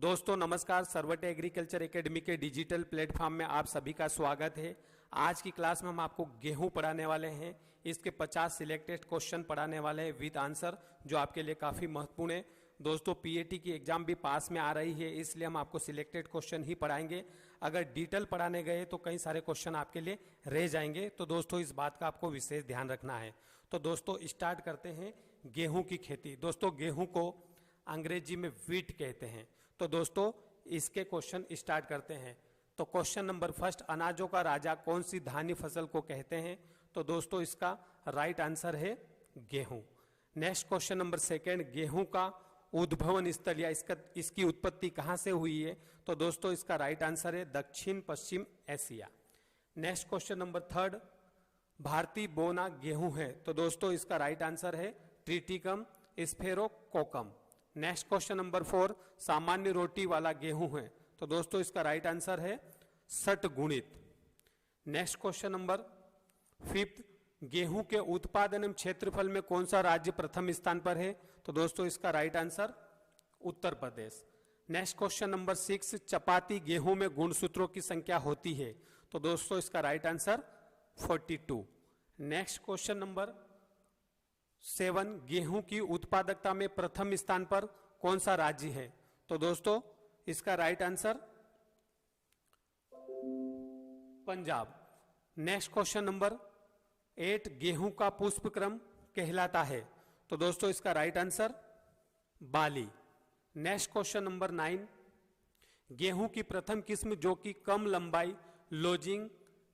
दोस्तों नमस्कार। Sarwate agriculture academy के डिजिटल प्लेटफॉर्म में आप सभी का स्वागत है। आज की क्लास में हम आपको गेहूं पढ़ाने वाले हैं। इसके 50 सिलेक्टेड क्वेश्चन पढ़ाने वाले हैं विद आंसर, जो आपके लिए काफ़ी महत्वपूर्ण है। दोस्तों पीएटी की एग्जाम भी पास में आ रही है, इसलिए हम आपको सिलेक्टेड क्वेश्चन ही पढ़ाएंगे। अगर डिटेल पढ़ाने गए तो कई सारे क्वेश्चन आपके लिए रह जाएंगे, तो दोस्तों इस बात का आपको विशेष ध्यान रखना है। तो दोस्तों स्टार्ट करते हैं गेहूं की खेती। दोस्तों गेहूं को अंग्रेजी में व्हीट कहते हैं। तो दोस्तों इसके क्वेश्चन स्टार्ट करते हैं। तो क्वेश्चन नंबर फर्स्ट, अनाजों का राजा कौन सी धान्य फसल को कहते हैं? तो दोस्तों इसका राइट आंसर है गेहूं। नेक्स्ट क्वेश्चन नंबर सेकंड, गेहूं का उद्भवन स्थल या इसकी उत्पत्ति कहां से हुई है? तो दोस्तों इसका राइट आंसर है दक्षिण पश्चिम Asia. Next question number third, भारतीय बोना गेहूं है। तो दोस्तों इसका राइट आंसर है triticum sphaerococcum. Next question number four, सामान्य रोटी वाला गेहूं है। तो दोस्तों इसका राइट आंसर है षटगुणित। नेक्स्ट क्वेश्चन नंबर फिफ्थ, गेहूं के उत्पादन एवं क्षेत्रफल में कौन सा राज्य प्रथम स्थान पर है? तो दोस्तों इसका right answer Uttar Pradesh. Next question number six, चपाती गेहूं में गुणसूत्रों की संख्या होती है। तो दोस्तों इसका right answer 42। Next question number 7, गेहूं की उत्पादकता में प्रथम स्थान पर कौन सा राज्य है? तो दोस्तों इसका right answer Punjab. Next question number 8, गेहूं का पुष्प क्रम कहलाता है। तो दोस्तों इसका राइट आंसर बाली। नेक्स्ट क्वेश्चन नंबर 9, गेहूं की प्रथम किस्म जो कि कम लंबाई, लोजिंग,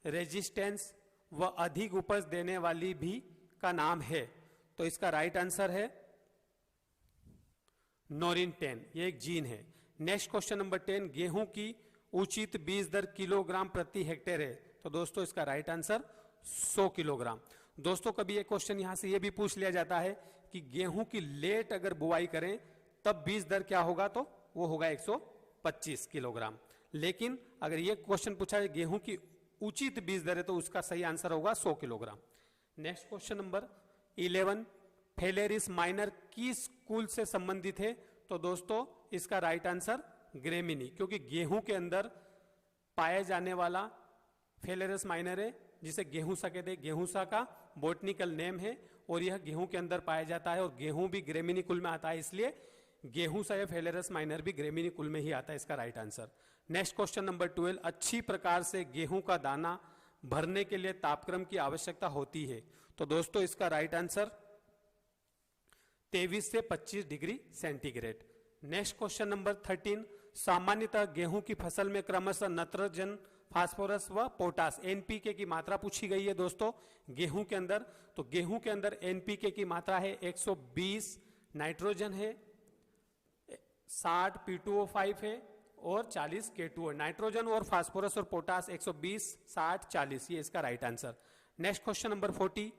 रेजिस्टेंस व अधिक उपज देने वाली भी का नाम है। तो इसका राइट आंसर है नोरिन 10, ये एक जीन है। नेक्स्ट क्वेश्चन नंबर 10, गेहूं की उचित बीज दर किलोग्राम प्रति हेक्टेयर है। तो दोस्तों इसका राइट आंसर 100 किलोग्राम। दोस्तों कभी एक क्वेश्चन यहां से ये भी पूछ लिया जाता है कि गेहूं की लेट अगर बुआई करें तब बीज दर क्या होगा? तो वो होगा 125 किलोग्राम। लेकिन अगर ये क्वेश्चन पूछा है गेहूं की उचित बीज दर है तो उसका सही आंसर होगा 100 kilogram. Next question number 11, phalaris minor किस कुल से संबंधित है? तो दोस्तों इसका राइट आंसर ग्रेमिनी, क्योंकि गेहूं के अंदर पाया जाने वाला फेलेरिस माइनर है, जिसे गेहूंसा कहते हैं। गेहूंसा का बोटनिकल नेम है और यह गेहूं के अंदर पाया जाता है और गेहूं भी ग्रेमिनी कुल में आता है, इसलिए गेहूंसा या फेलेरिस माइनर भी ग्रेमिनी कुल में ही आता है। इसका right answer. Next question number 12, अच्छी प्रकार से गेहूं का दाना भरने के लिए तापक्रम की आवश्यकता होती है। तो दोस्तों इसका राइट आंसर 23 से 25 degree centigrade. Next question number 13, सामान्यतः गेहूं की फसल में क्रमशः नाइट्रोजन, फास्फोरस व पोटास एनपीके की मात्रा पूछी गई है। दोस्तों गेहूं के अंदर, तो गेहूं के अंदर एनपीके की मात्रा है 120, नाइट्रोजन है 60, P2O5 है और 40 K2O। नाइट्रोजन और फास्फोरस और पोटास 120, 60, 40, ये इसका right answer. Next question number 40,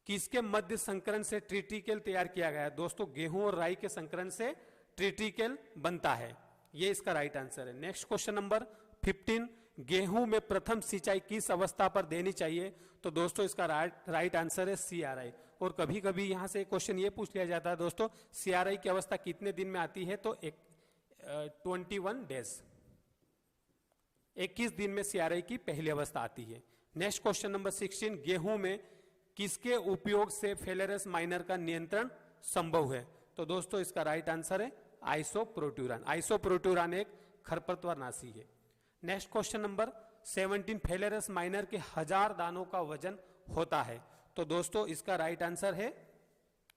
किसके मध्य संकरण से ट्रिटिकल तैयार किया गया है? दोस्तों गेहूं और राई के संकरण से ट्रिटिकल बनता है, ये इसका राइट आंसर है। नेक्स्ट क्वेश्चन नंबर 15, गेहूं में प्रथम सिंचाई किस अवस्था पर देनी चाहिए? तो दोस्तों इसका राइट आंसर है CRI। और कभी कभी यहां से क्वेश्चन ये पूछ लिया जाता है दोस्तों, CRI की अवस्था कितने दिन में आती है? तो 21 डेज, 21 दिन में CRI की पहली अवस्था आती है। नेक्स्ट क्वेश्चन नंबर 16, गेहूं में किसके उपयोग से फेलेरिस माइनर का नियंत्रण संभव है? तो दोस्तों इसका राइट आंसर है आइसोप्रोट्यूरान। आइसोप्रोट्यूरान एक खरपतवारनाशी है। Next question number 17, Phalaris minor के 1000 दानों का वजन होता है। तो दोस्तों इसका राइट आंसर है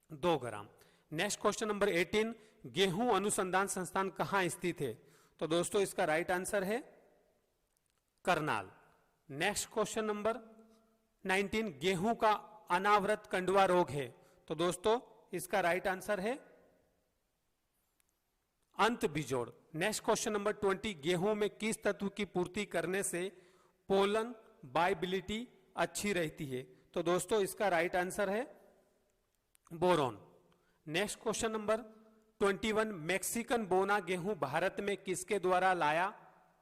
2 ग्राम। नेक्स्ट क्वेश्चन नंबर 18, गेहूं अनुसंधान संस्थान कहां स्थित है? तो दोस्तों इसका राइट आंसर है करनाल। नेक्स्ट क्वेश्चन नंबर 19, गेहूं का अनावृत कंडुआ रोग है। तो दोस्तों इसका राइट आंसर है अंत बिजोड़। नेक्स्ट क्वेश्चन नंबर 20, गेहूं में किस तत्व की पूर्ति करने से पोलन वायबिलिटी अच्छी रहती है? तो दोस्तों इसका राइट आंसर है boron. Next question number 21, Mexican बोना गेहूं भारत में किसके द्वारा लाया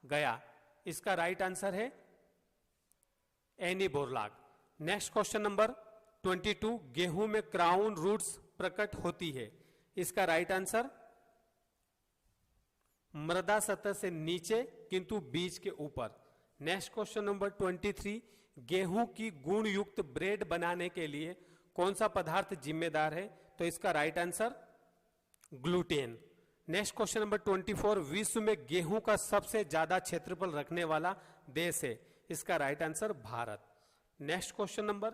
गया? इसका राइट आंसर है any Borlaug. Next question number 22, गेहूं में क्राउन रूट्स प्रकट होती है। इसका राइट आंसर मृदा सतह से नीचे किंतु बीज के ऊपर। नेक्स्ट क्वेश्चन नंबर 23, गेहूं की गुण युक्त ब्रेड बनाने के लिए कौन सा पदार्थ जिम्मेदार है? तो इसका right answer gluten. Next question number 24, विश्व में गेहूं का सबसे ज्यादा क्षेत्रफल रखने वाला देश है? इसका right answer Bharat. Next question number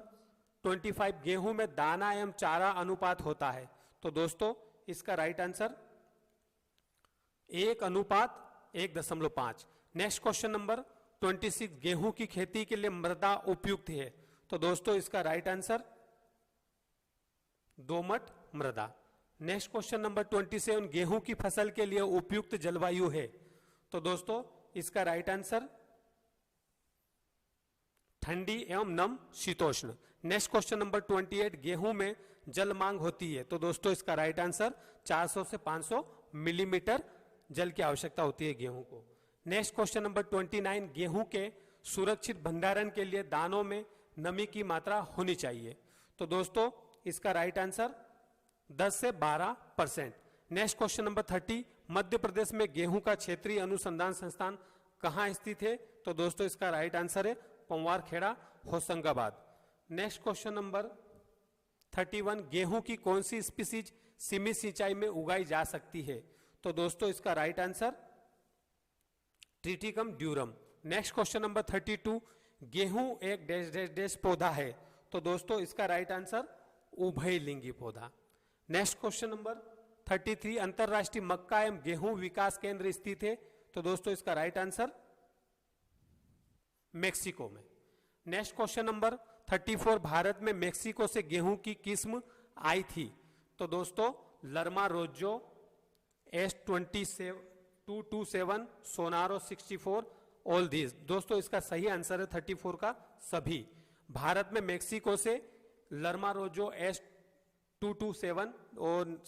25, गेहूं में दाना एवं चारा अनुपात होता है? तो दोस्तों इसका right answer 1:1.5। Next question number 26, गेहूं की खेती के लिए मृदा उपयुक्त है? तो दोस्तों इसका राइट आंसर दोमट मृदा। नेक्स्ट क्वेश्चन नंबर 27, गेहूं की फसल के लिए उपयुक्त जलवायु है? तो दोस्तों इसका राइट आंसर ठंडी एवं नम शीतोष्ण। नेक्स्ट क्वेश्चन नंबर 28, गेहूं में जल मांग होती है? तो दोस्तों इसका राइट आंसर 400 से 500 मिलीमीटर जल की आवश्यकता होती है गेहूं को। नेक्स्ट क्वेश्चन नंबर 29, गेहूं के सुरक्षित भंडारण के लिए दानों में नमी की मात्रा होनी चाहिए? तो दोस्तों इसका राइट आंसर 10 से 12%। Next question number 30, Madhya Pradesh में गेहूं का क्षेत्रीय अनुसंधान संस्थान कहां स्थित है? तो दोस्तों इसका राइट आंसर है Panwar Kheda, Hoshangabad. Next question number 31, गेहूं की कौन सी स्पीसीज सीमित सिंचाई में उगाई जा सकती है? तो दोस्तों इसका right answer Triticum durum. Next question number 32, गेहूं एक डैश डैश डैश पौधा है? तो दोस्तों इसका राइट आंसर उभयलिंगी पौधा। नेक्स्ट क्वेश्चन नंबर 33, अंतरराष्ट्रीय मक्का एवं गेहूं विकास केंद्र स्थित है? तो दोस्तों इसका राइट आंसर मेक्सिको में। नेक्स्ट क्वेश्चन नंबर 34, भारत में मेक्सिको से गेहूं की किस्म आई थी? तो दोस्तों लर्मा रोजो, S227, सोनारो 64, ऑल दीज। दोस्तों इसका सही आंसर है 34 का सभी। भारत में मेक्सिको से लर्मा रोजो, S227 और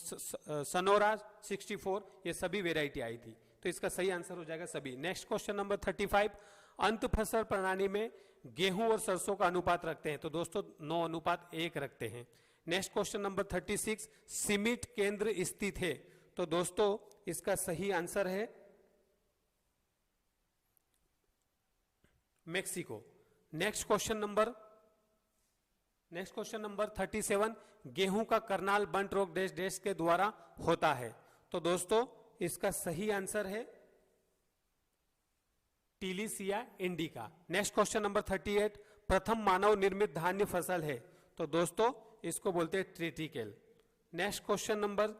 सनोरा 64 ये सभी वेराइटी आई थी, तो इसका सही आंसर हो जाएगा सभी। नेक्स्ट क्वेश्चन नंबर 35, अंत फसल प्रणाली में गेहूं और सरसों का अनुपात रखते हैं? तो दोस्तों 9:1 रखते हैं। नेक्स्ट क्वेश्चन नंबर 36, सीमित केंद्र स्थित है? तो दोस्तों इसका सही आंसर है मेक्सिको। नेक्स्ट क्वेश्चन नंबर 37, गेहूं का करनाल बंट रोग डैश डैश के द्वारा होता है? तो दोस्तों इसका सही आंसर है टीलिसिया इंडिका। नेक्स्ट क्वेश्चन नंबर 38, प्रथम मानव निर्मित धान्य फसल है? तो दोस्तों इसको बोलते हैं ट्रिटिकेल। नेक्स्ट क्वेश्चन नंबर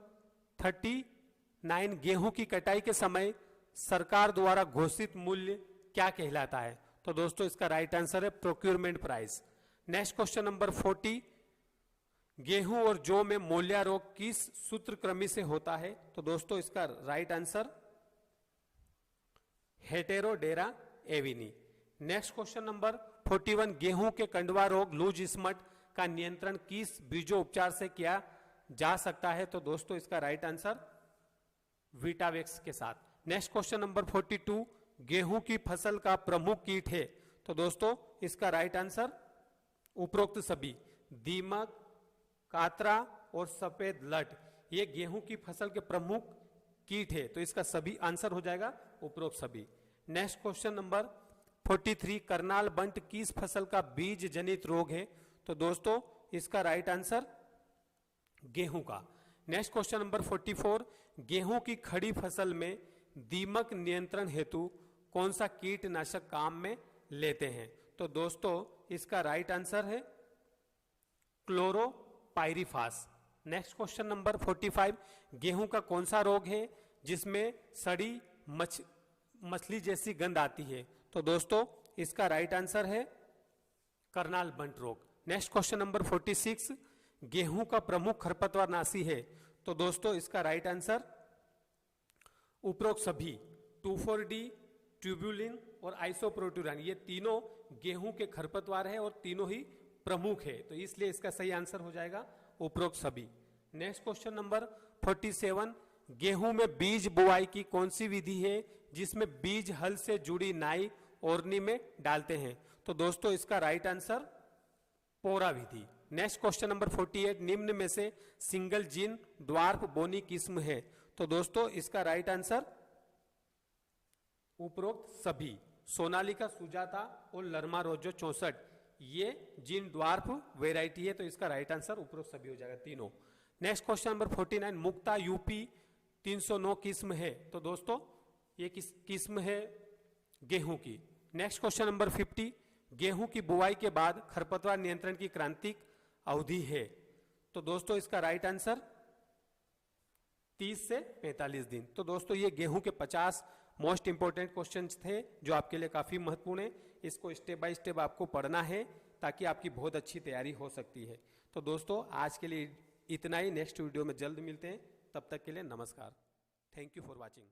39, गेहूं की कटाई के समय सरकार द्वारा घोषित मूल्य क्या कहलाता है? तो दोस्तों इसका राइट आंसर है procurement price. Next question number 40, गेहूं और जौ में मूल्यारोग किस सूत्रक्रमी से होता है? तो दोस्तों इसका right answer heterodera avenae. Next question number 41, गेहूं के कंडवा रोग लूज स्मट का नियंत्रण किस बीजोपचार से किया जा सकता है? तो दोस्तों इसका राइट आंसर विटावेक्स के साथ। नेक्स्ट क्वेश्चन नंबर 42, गेहूं की फसल का प्रमुख कीट है? तो दोस्तों इसका राइट आंसर उपरोक्त सभी, दीमक, कातरा और सफेद लट, ये गेहूं की फसल के प्रमुख कीट है, तो इसका सभी आंसर हो जाएगा उपरोक्त सभी। नेक्स्ट क्वेश्चन नंबर 43, करनाल बंट किस फसल का बीज जनित रोग है? तो दोस्तों इसका राइट आंसर गेहूं का। नेक्स्ट क्वेश्चन नंबर 44, गेहूं की खड़ी फसल में दीमक नियंत्रण हेतु कौन सा कीटनाशक काम में लेते हैं? तो दोस्तों इसका राइट आंसर है क्लोरोपाइरिफास। नेक्स्ट क्वेश्चन नंबर 45, गेहूं का कौन सा रोग है जिसमें सड़ी मछली जैसी गंध आती है? तो दोस्तों इसका राइट आंसर है करनाल बंट रोग। नेक्स्ट क्वेश्चन नंबर 46, गेहूं का प्रमुख खरपतवार नाशी है? तो दोस्तों इसका राइट आंसर उपरोक्त सभी, 2,4-D, ट्यूबुलिन और आइसोप्रोट्यूरान, ये तीनों गेहूं के खरपतवार है और तीनों ही प्रमुख है, तो इसलिए इसका सही आंसर हो जाएगा उपरोक्त सभी। नेक्स्ट क्वेश्चन नंबर 47, गेहूं में बीज बुआई की कौन सी विधि है जिसमें बीज हल से जुड़ी नाई ओरनी में डालते हैं? तो दोस्तों इसका राइट आंसर पोरा विधि। नेक्स्ट क्वेश्चन नंबर 48, निम्न में से सिंगल जीन ड्वार्फ बोनी किस्म है? तो दोस्तों इसका राइट आंसर उपरोक्त सभी सोनालिका सुजाता और लर्मा रोजो 64 ये जीन ड्वार्फ वेराइटी है, तो इसका राइट आंसर उपरोक्त सभी हो जाएगा तीनों। नेक्स्ट क्वेश्चन नंबर 49, मुक्ता यूपी 309 किस्म है, तो दोस्तों ये किस किस्म है? गेहूं की। नेक्स्ट क्वेश्चन नंबर 50, गेहूं की बुआई के बाद खरपतवार नियंत्रण की क्रांतिक अवधि है, तो दोस्तों इसका राइट आंसर 30 से 45 दिन। तो दोस्तों ये गेहूं के 50 मोस्ट इंपोर्टेंट क्वेश्चंस थे जो आपके लिए काफी महत्वपूर्ण है। इसको स्टेप बाय स्टेप आपको पढ़ना है ताकि आपकी बहुत अच्छी तैयारी हो सकती है। तो दोस्तों आज के लिए इतना ही, नेक्स्ट वीडियो में जल्द मिलते हैं, तब तक के लिए नमस्कार। Thank you for watching.